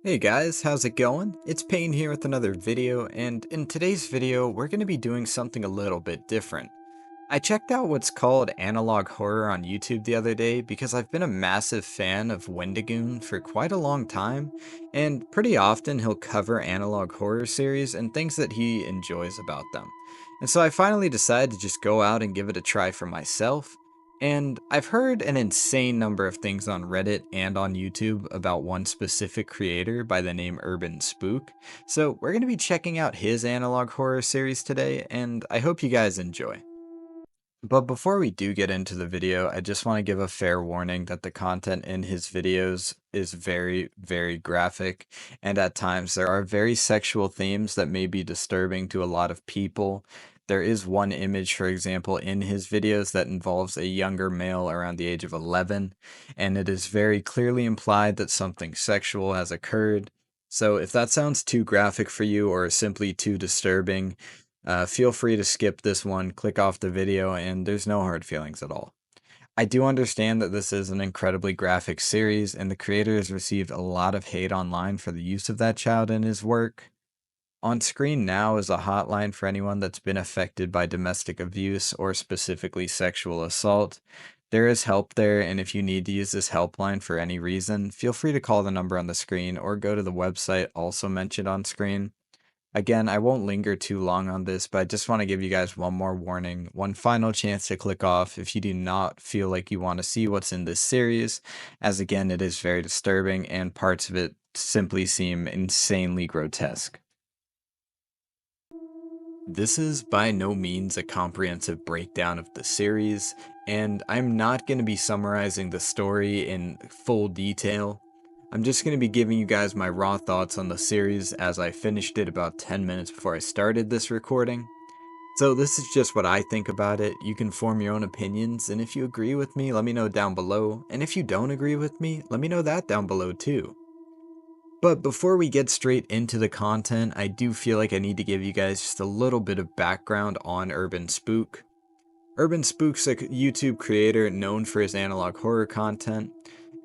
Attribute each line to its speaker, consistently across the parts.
Speaker 1: Hey guys, how's it going? It's Payne here with another video, and in today's video, we're going to be doing something a little bit different. I checked out what's called analog horror on YouTube the other day because I've been a massive fan of Wendigoon for quite a long time, and pretty often he'll cover analog horror series and things that he enjoys about them. And so I finally decided to just go out and give it a try for myself. And I've heard an insane number of things on Reddit and on YouTube about one specific creator by the name UrbanSpook. So we're going to be checking out his analog horror series today, and I hope you guys enjoy. But before we do get into the video, I just want to give a fair warning that the content in his videos is very, very graphic, and at times there are very sexual themes that may be disturbing to a lot of people. There is one image, for example, in his videos that involves a younger male around the age of 11, and it is very clearly implied that something sexual has occurred. So if that sounds too graphic for you or simply too disturbing, feel free to skip this one, click off the video, and there's no hard feelings at all. I do understand that this is an incredibly graphic series, and the creator has received a lot of hate online for the use of that child in his work. On screen now is a hotline for anyone that's been affected by domestic abuse or specifically sexual assault. There is help there, and if you need to use this helpline for any reason, feel free to call the number on the screen or go to the website also mentioned on screen. Again, I won't linger too long on this, but I just want to give you guys one more warning, one final chance to click off if you do not feel like you want to see what's in this series, as again, it is very disturbing and parts of it simply seem insanely grotesque. This is by no means a comprehensive breakdown of the series, and I'm not going to be summarizing the story in full detail. I'm just going to be giving you guys my raw thoughts on the series as I finished it about 10 minutes before I started this recording. So this is just what I think about it. You can form your own opinions, and if you agree with me, let me know down below, and if you don't agree with me, let me know that down below too. But before we get straight into the content, I do feel like I need to give you guys just a little bit of background on Urban Spook. Urban Spook's a YouTube creator known for his analog horror content,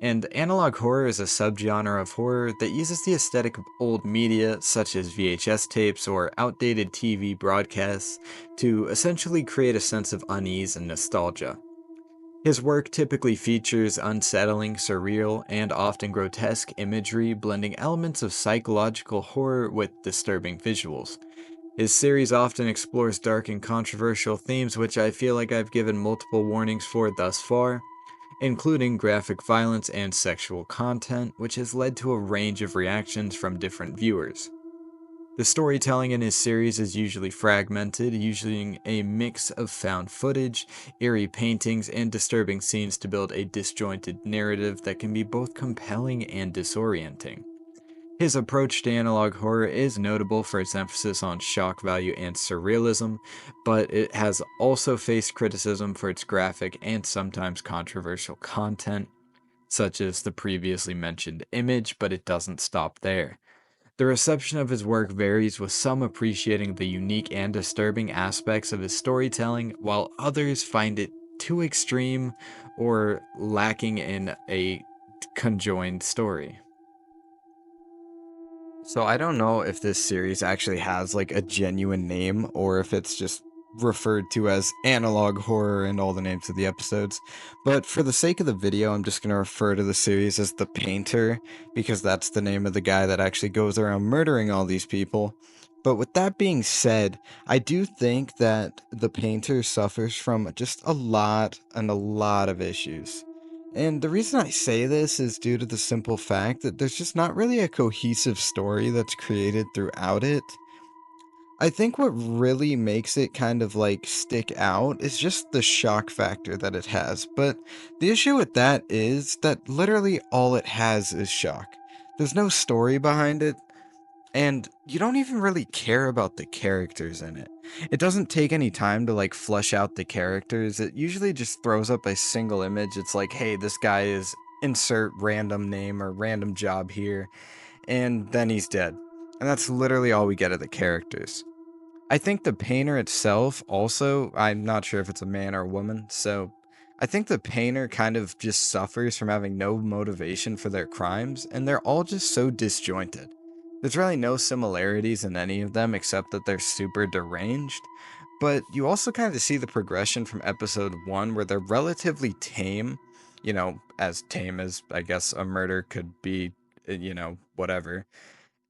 Speaker 1: and analog horror is a subgenre of horror that uses the aesthetic of old media, such as VHS tapes or outdated TV broadcasts, to essentially create a sense of unease and nostalgia. His work typically features unsettling, surreal, and often grotesque imagery, blending elements of psychological horror with disturbing visuals. His series often explores dark and controversial themes, which I feel like I've given multiple warnings for thus far, including graphic violence and sexual content, which has led to a range of reactions from different viewers. The storytelling in his series is usually fragmented, using a mix of found footage, eerie paintings, and disturbing scenes to build a disjointed narrative that can be both compelling and disorienting. His approach to analog horror is notable for its emphasis on shock value and surrealism, but it has also faced criticism for its graphic and sometimes controversial content, such as the previously mentioned image, but it doesn't stop there. The reception of his work varies, with some appreciating the unique and disturbing aspects of his storytelling, while others find it too extreme or lacking in a conjoined story. So I don't know if this series actually has like a genuine name or if it's just referred to as analog horror in all the names of the episodes. But for the sake of the video, I'm just going to refer to the series as The Painter because that's the name of the guy that actually goes around murdering all these people. But with that being said, I do think that The Painter suffers from just a lot of issues. And the reason I say this is due to the simple fact that there's just not really a cohesive story that's created throughout it. I think what really makes it kind of like stick out is just the shock factor that it has. But the issue with that is that literally all it has is shock. There's no story behind it, and you don't even really care about the characters in it. It doesn't take any time to like flesh out the characters. It usually just throws up a single image. It's like, hey, this guy is insert random name or random job here, and then he's dead. And that's literally all we get of the characters. I think the painter itself also, I'm not sure if it's a man or a woman, so I think the painter kind of just suffers from having no motivation for their crimes, and they're all just so disjointed. There's really no similarities in any of them except that they're super deranged, but you also kind of see the progression from episode 1 where they're relatively tame, as tame as I guess a murder could be, whatever.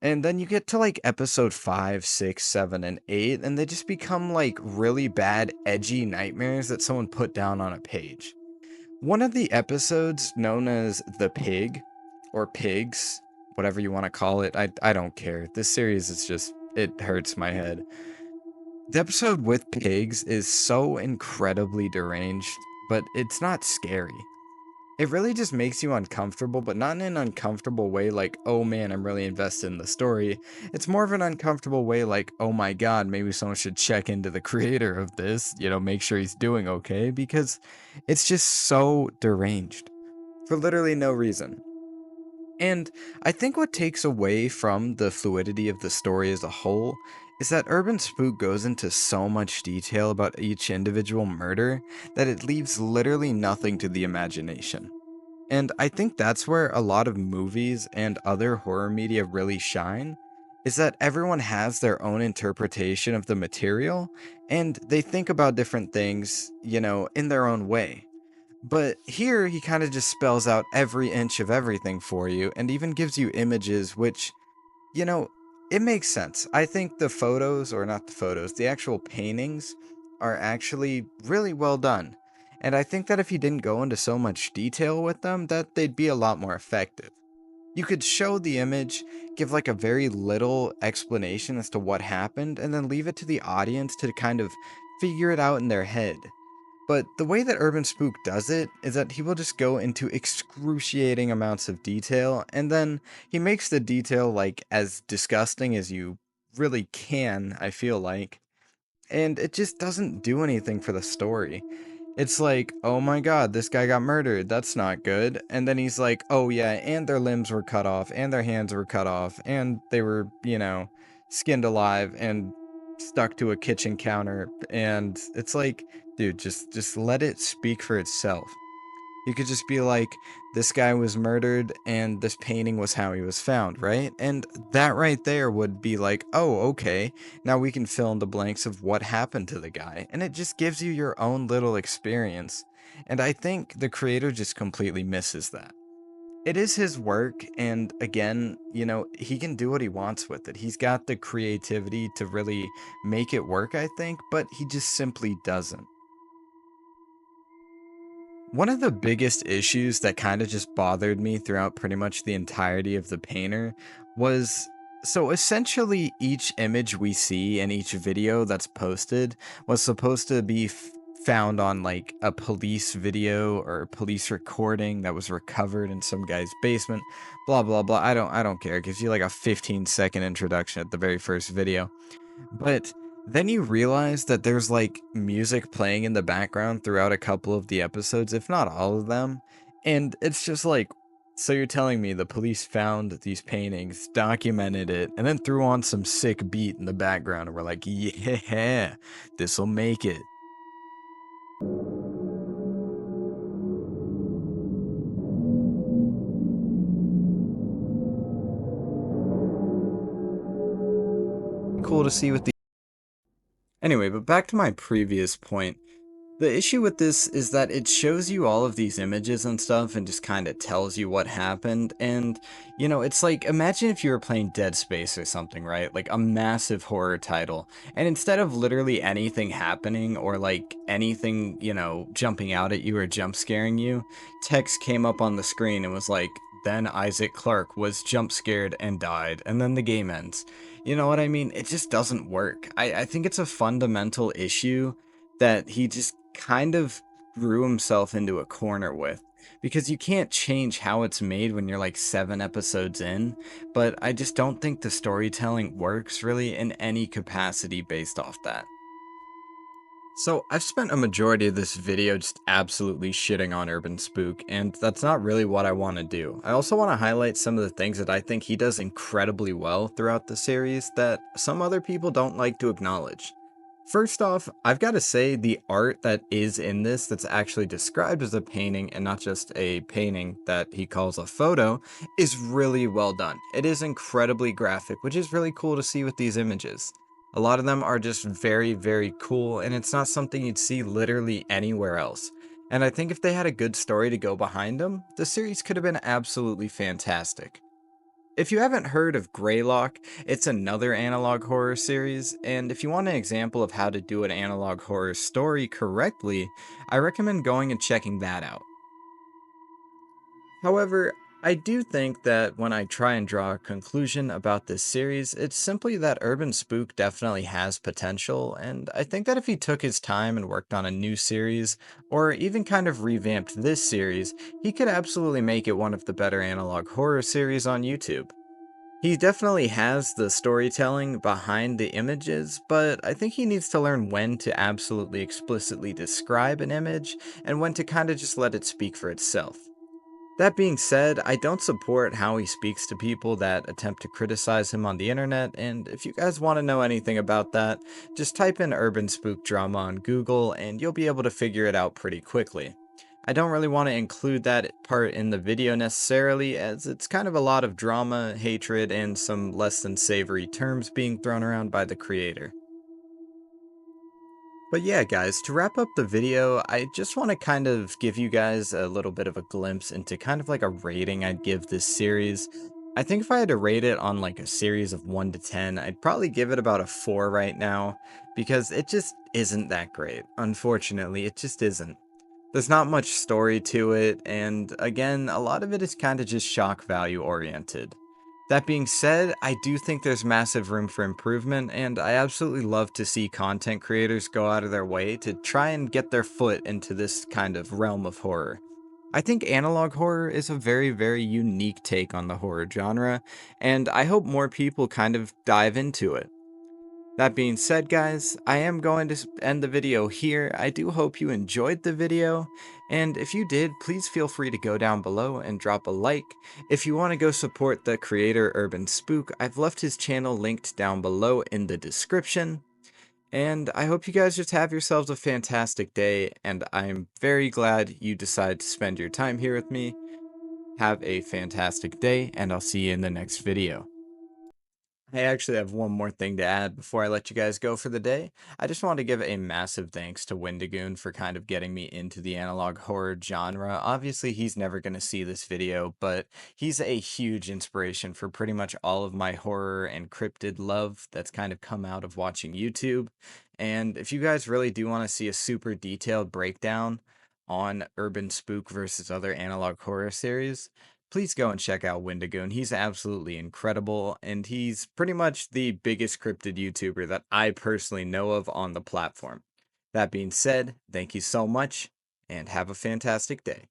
Speaker 1: And then you get to like episode 5, 6, 7, and 8, and they just become like really bad, edgy nightmares that someone put down on a page. One of the episodes, known as The Pig, or Pigs, whatever you want to call it, I don't care. This series is just, it hurts my head. The episode with pigs is so incredibly deranged, but it's not scary. It really just makes you uncomfortable, but not in an uncomfortable way like, oh man, I'm really invested in the story. It's more of an uncomfortable way like, oh my god, maybe someone should check into the creator of this, make sure he's doing okay, because it's just so deranged for literally no reason. And I think what takes away from the fluidity of the story as a whole is that Urban Spook goes into so much detail about each individual murder that it leaves literally nothing to the imagination. And I think that's where a lot of movies and other horror media really shine, is that everyone has their own interpretation of the material, and they think about different things, in their own way. But here, he kind of just spells out every inch of everything for you, and even gives you images which, you know, it makes sense. I think the photos, or not the photos, the actual paintings are actually really well done. And I think that if he didn't go into so much detail with them, that they'd be a lot more effective. You could show the image, give like a very little explanation as to what happened, and then leave it to the audience to kind of figure it out in their head. But the way that Urban Spook does it is that he will just go into excruciating amounts of detail, and then he makes the detail like as disgusting as you really can, I feel like. And it just doesn't do anything for the story. It's like, oh my god, this guy got murdered, that's not good. And then he's like, oh yeah, and their limbs were cut off, and their hands were cut off, and they were, skinned alive and stuck to a kitchen counter. And it's like, dude, just let it speak for itself. You could just be like, this guy was murdered and this painting was how he was found, right? And that right there would be like, oh, okay, now we can fill in the blanks of what happened to the guy. And it just gives you your own little experience. And I think the creator just completely misses that. It is his work, and again, he can do what he wants with it. He's got the creativity to really make it work, I think, but he just simply doesn't. One of the biggest issues that kind of just bothered me throughout pretty much the entirety of The Painter was, so essentially each image we see in each video that's posted was supposed to be found on like a police video or police recording that was recovered in some guy's basement, blah blah blah. I don't care. It gives you like a 15-second introduction at the very first video. But then you realize that there's like music playing in the background throughout a couple of the episodes, if not all of them. And it's just like, so you're telling me the police found these paintings, documented it, and then threw on some sick beat in the background, and we're like, yeah, this'll make it. Cool to see with the. Anyway, but back to my previous point. The issue with this is that it shows you all of these images and stuff and just kind of tells you what happened. And, it's like, imagine if you were playing Dead Space or something, right? Like a massive horror title. And instead of literally anything happening or like anything, jumping out at you or jump scaring you, text came up on the screen and was like, then Isaac Clarke was jump scared and died. And then the game ends. You know what I mean? It just doesn't work. I think it's a fundamental issue that he just kind of drew himself into a corner with, because you can't change how it's made when you're like 7 episodes in, but I just don't think the storytelling works really in any capacity based off that. So I've spent a majority of this video just absolutely shitting on Urban Spook, and that's not really what I want to do. I also want to highlight some of the things that I think he does incredibly well throughout the series that some other people don't like to acknowledge. First off, I've got to say the art that is in this that's actually described as a painting and not just a painting that he calls a photo is really well done. It is incredibly graphic, which is really cool to see with these images. A lot of them are just very, very cool, and it's not something you'd see literally anywhere else. And I think if they had a good story to go behind them, the series could have been absolutely fantastic. If you haven't heard of Greylock, it's another analog horror series, and if you want an example of how to do an analog horror story correctly, I recommend going and checking that out. However, I do think that when I try and draw a conclusion about this series, it's simply that Urban Spook definitely has potential, and I think that if he took his time and worked on a new series, or even kind of revamped this series, he could absolutely make it one of the better analog horror series on YouTube. He definitely has the storytelling behind the images, but I think he needs to learn when to absolutely explicitly describe an image and when to kind of just let it speak for itself. That being said, I don't support how he speaks to people that attempt to criticize him on the internet, and if you guys want to know anything about that, just type in urban spook drama on Google and you'll be able to figure it out pretty quickly. I don't really want to include that part in the video necessarily, as it's kind of a lot of drama, hatred, and some less than savory terms being thrown around by the creator. But yeah, guys, to wrap up the video, I just want to kind of give you guys a little bit of a glimpse into kind of like a rating I'd give this series. I think if I had to rate it on like a series of 1 to 10, I'd probably give it about a 4 right now, because it just isn't that great. Unfortunately, it just isn't. There's not much story to it, and again, a lot of it is kind of just shock value oriented. That being said, I do think there's massive room for improvement, and I absolutely love to see content creators go out of their way to try and get their foot into this kind of realm of horror. I think analog horror is a very, very unique take on the horror genre, and I hope more people kind of dive into it. That being said, guys, I am going to end the video here. I do hope you enjoyed the video, and if you did, please feel free to go down below and drop a like. If you want to go support the creator Urban Spook, I've left his channel linked down below in the description. And I hope you guys just have yourselves a fantastic day, and I'm very glad you decided to spend your time here with me. Have a fantastic day, and I'll see you in the next video. I actually have one more thing to add before I let you guys go for the day. I just want to give a massive thanks to Wendigoon for kind of getting me into the analog horror genre. Obviously, he's never going to see this video, but he's a huge inspiration for pretty much all of my horror and cryptid love that's kind of come out of watching YouTube. And if you guys really do want to see a super detailed breakdown on Urban Spook versus other analog horror series, please go and check out Wendigoon. He's absolutely incredible, and he's pretty much the biggest cryptid YouTuber that I personally know of on the platform. That being said, thank you so much, and have a fantastic day.